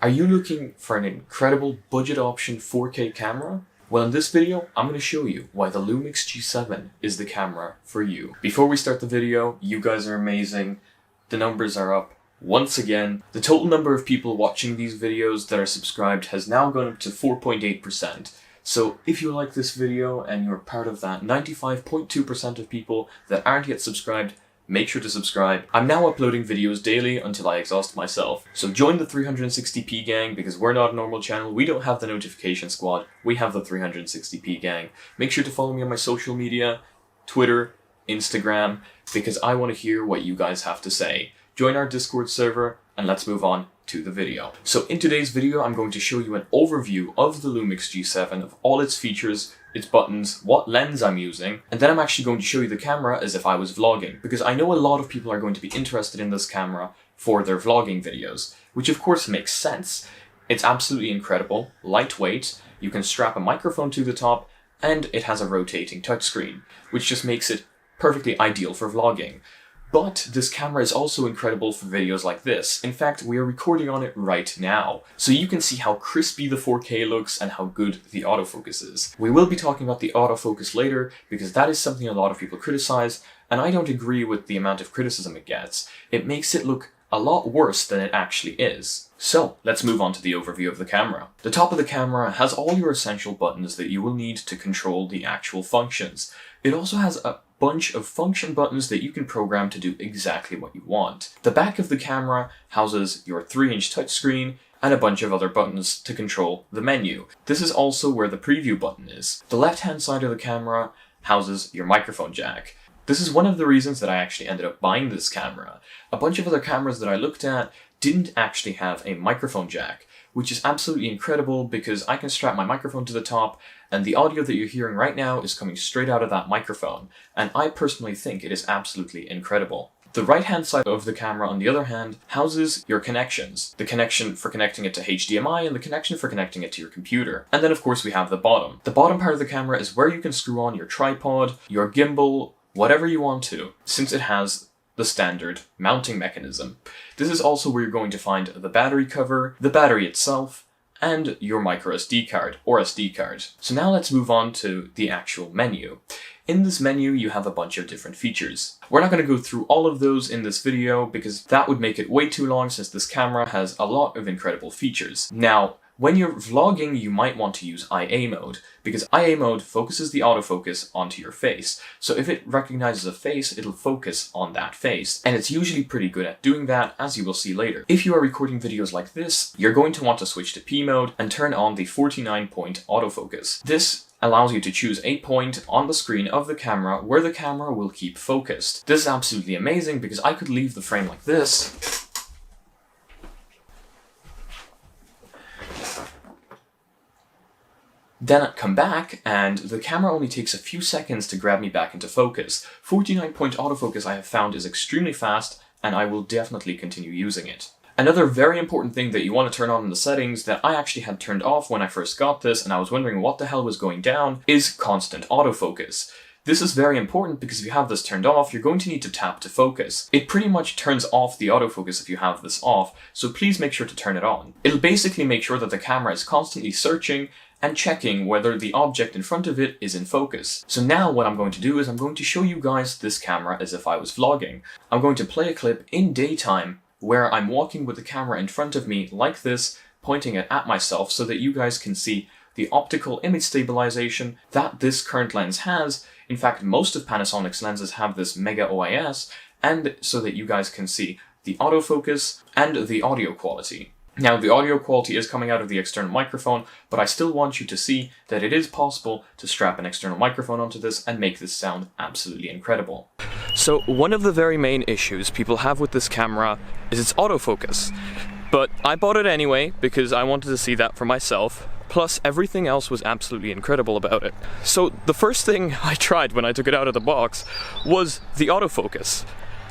Are you looking for an incredible budget option 4K camera? Well, in this video, I'm going to show you why the Lumix G7 is the camera for you. Before we start the video, you guys are amazing. The numbers are up. Once again, the total number of people watching these videos that are subscribed has now gone up to 4.8%. So if you like this video and you're part of that 95.2% of people that aren't yet subscribed, make sure to subscribe. I'm now uploading videos daily until I exhaust myself. So join the 360p gang because we're not a normal channel. We don't have the notification squad. We have the 360p gang. Make sure to follow me on my social media, Twitter, Instagram, because I want to hear what you guys have to say. Join our Discord server and let's move on to the video. So in today's video, I'm going to show you an overview of the Lumix G7, of all its features, its buttons, what lens I'm using, and then I'm actually going to show you the camera as if I was vlogging, because I know a lot of people are going to be interested in this camera for their vlogging videos, which of course makes sense. It's absolutely incredible, lightweight, you can strap a microphone to the top, and it has a rotating touchscreen, which just makes it perfectly ideal for vlogging. But this camera is also incredible for videos like this. In fact, we are recording on it right now. So you can see how crispy the 4K looks and how good the autofocus is. We will be talking about the autofocus later because that is something a lot of people criticize, and I don't agree with the amount of criticism it gets. It makes it look a lot worse than it actually is. So let's move on to the overview of the camera. The top of the camera has all your essential buttons that you will need to control the actual functions. It also has a bunch of function buttons that you can program to do exactly what you want. The back of the camera houses your 3-inch touchscreen and a bunch of other buttons to control the menu. This is also where the preview button is. The left-hand side of the camera houses your microphone jack. This is one of the reasons that I actually ended up buying this camera. A bunch of other cameras that I looked at didn't actually have a microphone jack, which is absolutely incredible because I can strap my microphone to the top and the audio that you're hearing right now is coming straight out of that microphone, and I personally think it is absolutely incredible. The right-hand side of the camera, on the other hand, houses your connections. The connection for connecting it to HDMI and the connection for connecting it to your computer. And then of course we have the bottom. The bottom part of the camera is where you can screw on your tripod, your gimbal, whatever you want to, since it has the standard mounting mechanism. This is also where you're going to find the battery cover, the battery itself, and your micro SD card, or SD card. So now let's move on to the actual menu. In this menu, you have a bunch of different features. We're not going to go through all of those in this video because that would make it way too long since this camera has a lot of incredible features. Now, when you're vlogging, you might want to use IA mode, because IA mode focuses the autofocus onto your face. So if it recognizes a face, it'll focus on that face. And it's usually pretty good at doing that, as you will see later. If you are recording videos like this, you're going to want to switch to P mode and turn on the 49-point autofocus. This allows you to choose a point on the screen of the camera where the camera will keep focused. This is absolutely amazing because I could leave the frame like this, then I'd come back, and the camera only takes a few seconds to grab me back into focus. 49-point autofocus I have found is extremely fast, and I will definitely continue using it. Another very important thing that you want to turn on in the settings that I actually had turned off when I first got this, and I was wondering what the hell was going down, is constant autofocus. This is very important because if you have this turned off, you're going to need to tap to focus. It pretty much turns off the autofocus if you have this off, so please make sure to turn it on. It'll basically make sure that the camera is constantly searching and checking whether the object in front of it is in focus. So now what I'm going to do is I'm going to show you guys this camera as if I was vlogging. I'm going to play a clip in daytime where I'm walking with the camera in front of me like this, pointing it at myself so that you guys can see the optical image stabilization that this current lens has. In fact, most of Panasonic's lenses have this Mega OIS, and so that you guys can see the autofocus and the audio quality. Now, the audio quality is coming out of the external microphone, but I still want you to see that it is possible to strap an external microphone onto this and make this sound absolutely incredible. So, one of the very main issues people have with this camera is its autofocus. But I bought it anyway because I wanted to see that for myself. Plus, everything else was absolutely incredible about it. So, the first thing I tried when I took it out of the box was the autofocus.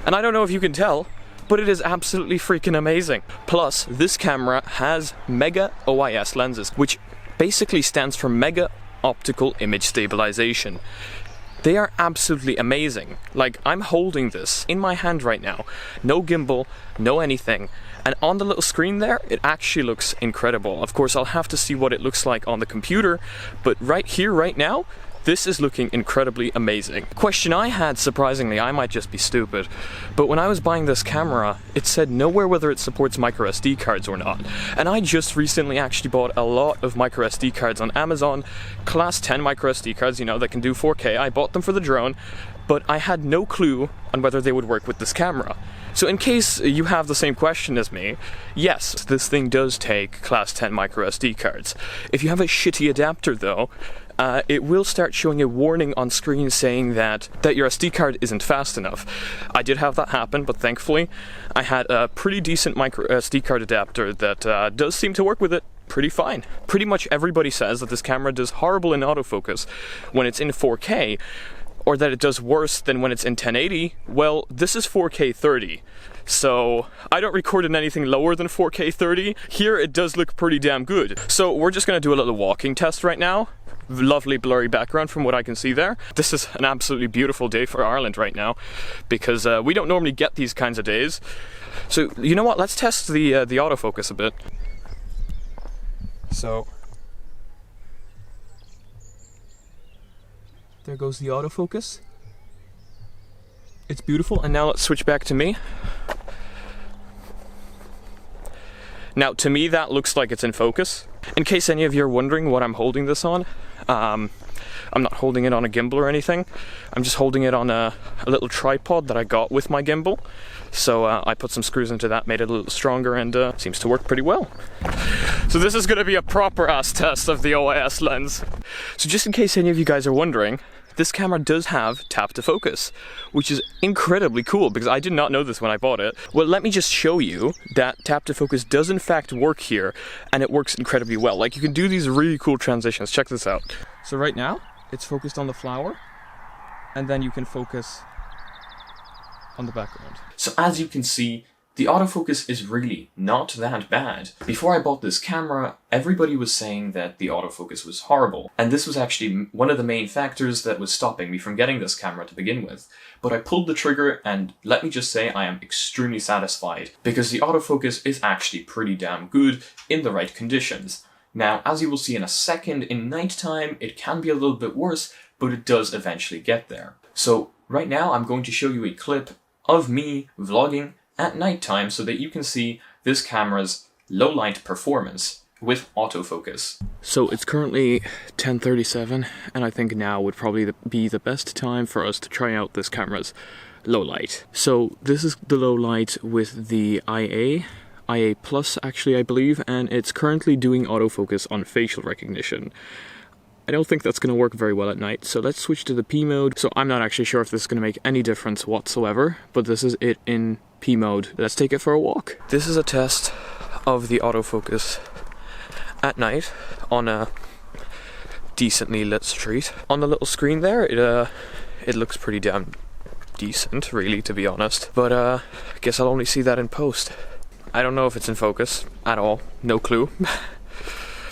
And I don't know if you can tell, but it is absolutely freaking amazing. Plus, this camera has Mega OIS lenses, which basically stands for Mega Optical Image Stabilization. They are absolutely amazing. Like, I'm holding this in my hand right now. No gimbal, no anything. And on the little screen there, it actually looks incredible. Of course, I'll have to see what it looks like on the computer, but right here, right now, this is looking incredibly amazing. Question I had, surprisingly, I might just be stupid, but when I was buying this camera, it said nowhere whether it supports micro SD cards or not. And I just recently actually bought a lot of micro SD cards on Amazon, class 10 micro SD cards, you know, that can do 4K. I bought them for the drone, but I had no clue on whether they would work with this camera. So in case you have the same question as me, yes, this thing does take class 10 micro SD cards. If you have a shitty adapter though, it will start showing a warning on screen saying that your SD card isn't fast enough. I did have that happen, but thankfully I had a pretty decent micro SD card adapter that does seem to work with it pretty fine. Pretty much everybody says that this camera does horrible in autofocus when it's in 4K, or that it does worse than when it's in 1080. Well, this is 4K 30, so I don't record in anything lower than 4K 30. Here it does look pretty damn good. So we're just gonna do a little walking test right now. Lovely blurry background from what I can see there. This is an absolutely beautiful day for Ireland right now, because we don't normally get these kinds of days. So you know what, let's test the autofocus a bit. So there goes the autofocus. It's beautiful, and now let's switch back to me. Now to me that looks like it's in focus. In case any of you are wondering what I'm holding this on, I'm not holding it on a gimbal or anything. I'm just holding it on a little tripod that I got with my gimbal. So I put some screws into that, made it a little stronger, and seems to work pretty well. So this is going to be a proper ass test of the OIS lens. So just in case any of you guys are wondering, this camera does have tap to focus, which is incredibly cool because I did not know this when I bought it. Well, let me just show you that tap to focus does in fact work here, and it works incredibly well. Like, you can do these really cool transitions. Check this out. So right now, it's focused on the flower, and then you can focus on the background. So as you can see, the autofocus is really not that bad. Before I bought this camera, everybody was saying that the autofocus was horrible, and this was actually one of the main factors that was stopping me from getting this camera to begin with. But I pulled the trigger, and let me just say I am extremely satisfied, because the autofocus is actually pretty damn good in the right conditions. Now, as you will see in a second, in nighttime it can be a little bit worse, but it does eventually get there. So right now I'm going to show you a clip of me vlogging at nighttime so that you can see this camera's low light performance with autofocus. So it's currently 10:37, and I think now would probably be the best time for us to try out this camera's low light. So this is the low light with the IA Plus actually, I believe, and it's currently doing autofocus on facial recognition. I don't think that's going to work very well at night, so let's switch to the P mode. So I'm not actually sure if this is going to make any difference whatsoever, but this is it in P mode. Let's take it for a walk. This is a test of the autofocus at night on a decently lit street. On the little screen there, it looks pretty damn decent, really, to be honest. But I guess I'll only see that in post. I don't know if it's in focus at all, no clue.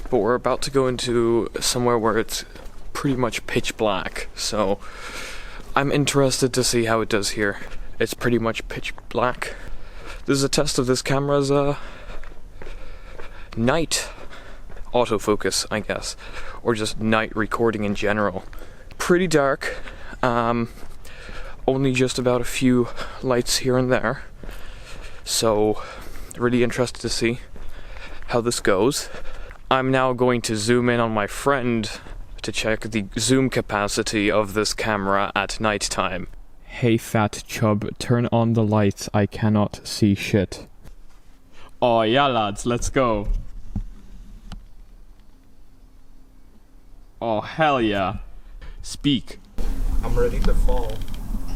But we're about to go into somewhere where it's pretty much pitch black, so I'm interested to see how it does here. It's pretty much pitch black. This is a test of this camera's night autofocus, I guess, or just night recording in general. Pretty dark, only just about a few lights here and there, so really interested to see how this goes. I'm now going to zoom in on my friend to check the zoom capacity of this camera at nighttime. Hey fat chub, turn on the lights, I cannot see shit. Oh yeah lads, let's go. Oh hell yeah. Speak. I'm ready to fall.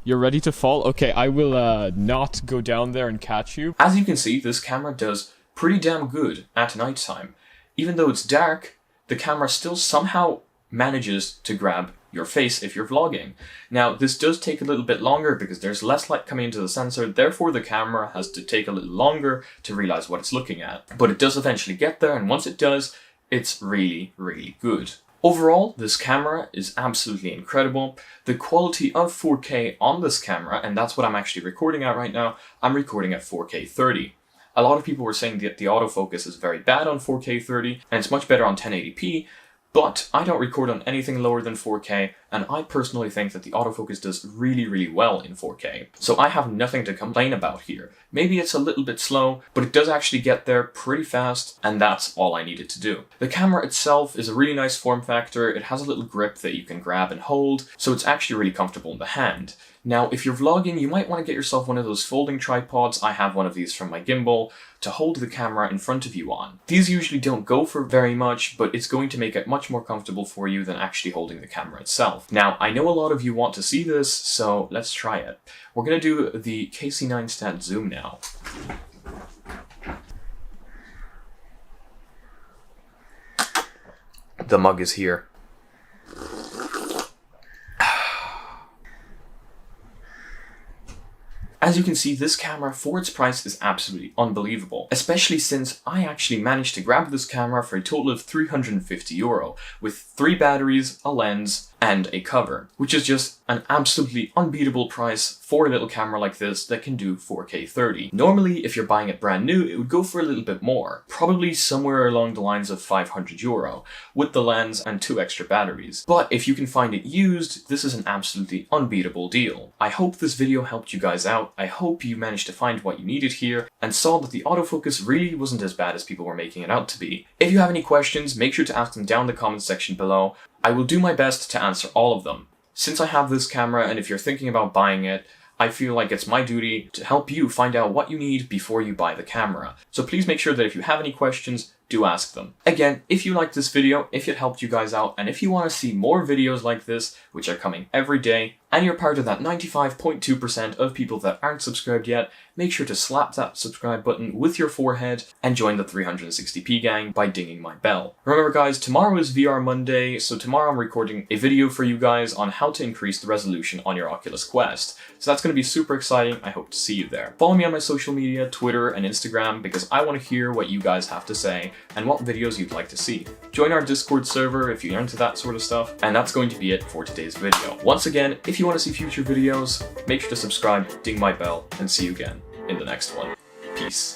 You're ready to fall? Okay, I will not go down there and catch you. As you can see, this camera does pretty damn good at nighttime. Even though it's dark, the camera still somehow manages to grab your face if you're vlogging. Now, this does take a little bit longer because there's less light coming into the sensor, therefore the camera has to take a little longer to realize what it's looking at. But it does eventually get there, and once it does, it's really, really good. Overall, this camera is absolutely incredible. The quality of 4K on this camera, and that's what I'm actually recording at right now, I'm recording at 4K 30. A lot of people were saying that the autofocus is very bad on 4K 30, and it's much better on 1080p, but I don't record on anything lower than 4K, and I personally think that the autofocus does really, really well in 4K. So I have nothing to complain about here. Maybe it's a little bit slow, but it does actually get there pretty fast, and that's all I needed to do. The camera itself is a really nice form factor. It has a little grip that you can grab and hold, so it's actually really comfortable in the hand. Now, if you're vlogging, you might want to get yourself one of those folding tripods. I have one of these from my gimbal to hold the camera in front of you on. These usually don't go for very much, but it's going to make it much more comfortable for you than actually holding the camera itself. Now, I know a lot of you want to see this, so let's try it. We're going to do the KC9 Stat Zoom now. The mug is here. As you can see, this camera, for its price, is absolutely unbelievable, especially since I actually managed to grab this camera for a total of €350, with 3 batteries, a lens, and a cover, which is just an absolutely unbeatable price for a little camera like this that can do 4K 30. Normally, if you're buying it brand new, it would go for a little bit more, probably somewhere along the lines of €500, with the lens and 2 extra batteries. But if you can find it used, this is an absolutely unbeatable deal. I hope this video helped you guys out. I hope you managed to find what you needed here and saw that the autofocus really wasn't as bad as people were making it out to be. If you have any questions, make sure to ask them down in the comments section below. I will do my best to answer all of them. Since I have this camera, and if you're thinking about buying it, I feel like it's my duty to help you find out what you need before you buy the camera. So please make sure that if you have any questions, do ask them. Again, if you liked this video, if it helped you guys out, and if you want to see more videos like this, which are coming every day, and you're part of that 95.2% of people that aren't subscribed yet, make sure to slap that subscribe button with your forehead and join the 360p gang by dinging my bell. Remember guys, tomorrow is VR Monday, so tomorrow I'm recording a video for you guys on how to increase the resolution on your Oculus Quest. So that's going to be super exciting. I hope to see you there. Follow me on my social media, Twitter and Instagram, because I want to hear what you guys have to say and what videos you'd like to see. Join our Discord server if you're into that sort of stuff, and that's going to be it for today's video. Once again, if you want to see future videos, make sure to subscribe, ding my bell, and see you again in the next one. Peace.